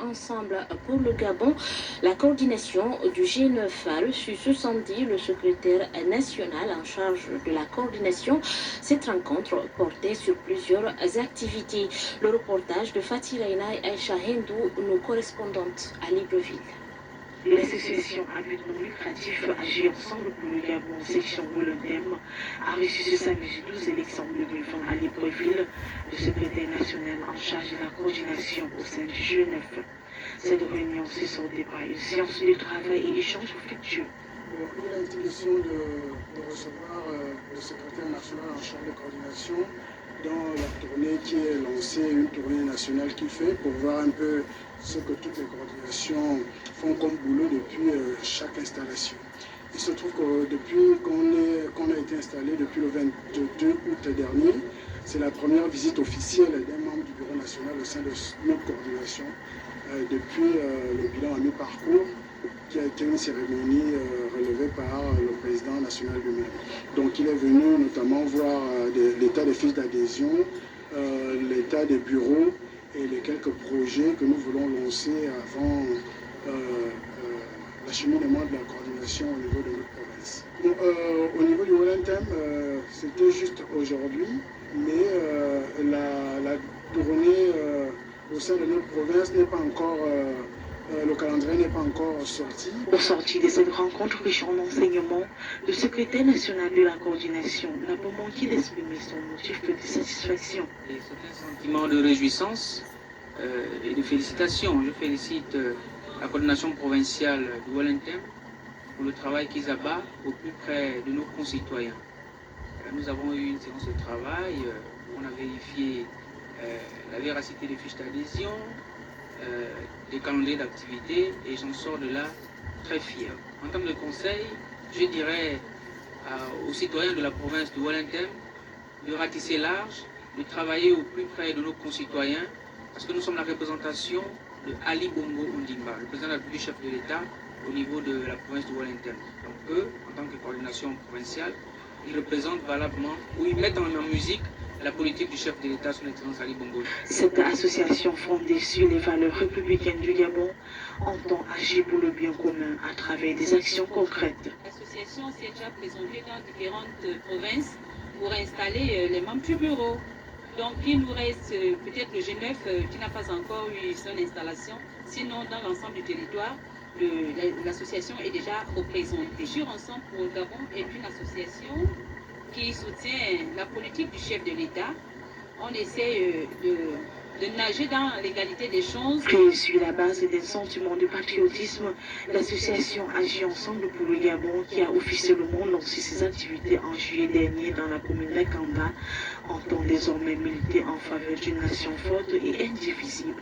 Ensemble pour le Gabon, la coordination du G9 a reçu ce samedi le secrétaire national en charge de la coordination. Cette rencontre portait sur plusieurs activités. Le reportage de Fatih Reina et Aïcha Hendou, nos correspondantes à Libreville. L'association à but non lucratif Agir Ensemble pour le Gabon, section Wolendem, a reçu ce samedi 12 décembre 2020 à Libreville le secrétaire national en charge de la coordination au sein du G9. Cette réunion s'est soldée par une séance de travail et échange fructueux. Il a été question de recevoir le secrétaire national en charge de coordination dans la tournée qui est lancée, une tournée nationale qu'il fait pour voir un peu ce que toutes les coordinations font comme boulot depuis chaque installation. Il se trouve que depuis qu'on a été installé depuis le 22 août dernier, c'est la première visite officielle d'un membre du bureau national au sein de notre coordination depuis le bilan à mi-parcours, qui a été une cérémonie relevée par le président national lui-même. Donc il est venu notamment voir l'état des fiches d'adhésion, l'état des bureaux et les quelques projets que nous voulons lancer avant l'acheminement de la coordination au niveau de notre province. Au niveau du Wolendem, c'était juste aujourd'hui, mais la tournée au sein de notre province n'est pas encore... le calendrier n'est pas encore sorti. Au sorti de cette rencontre riche en enseignements, le secrétaire national de la coordination n'a pas manqué d'exprimer son motif de satisfaction. C'est un sentiment de réjouissance et de félicitations. Je félicite la coordination provinciale du Wolendem pour le travail qu'ils abattent au plus près de nos concitoyens. Nous avons eu une séance de travail, on a vérifié la véracité des fiches d'adhésion, des calendriers d'activité, et j'en sors de là très fier. En termes de conseils, je dirais aux citoyens de la province de Wolendem de ratisser large, de travailler au plus près de nos concitoyens, parce que nous sommes la représentation de Ali Bongo Ondimba, le président de la République, chef de l'État au niveau de la province de Wolendem. Donc eux, en tant que coordination provinciale, ils représentent valablement, ou ils mettent en musique la politique du chef de l'État, son Excellence Ali Bongo. Cette association fondée sur les valeurs républicaines du Gabon entend agir pour le bien commun à travers des actions concrètes. L'association s'est déjà présentée dans différentes provinces pour installer les membres du bureau. Donc il nous reste peut-être le G9 qui n'a pas encore eu son installation. Sinon, dans l'ensemble du territoire, l'association est déjà représentée. Agir Ensemble pour le Gabon est une association qui soutient la politique du chef de l'État. On essaie de nager dans l'égalité des chances. Créée sur la base d'un sentiment de patriotisme, l'association Agit Ensemble pour le Gabon, qui a officiellement lancé ses activités en juillet dernier dans la commune d'Akamba, entend désormais militer en faveur d'une nation forte et indivisible.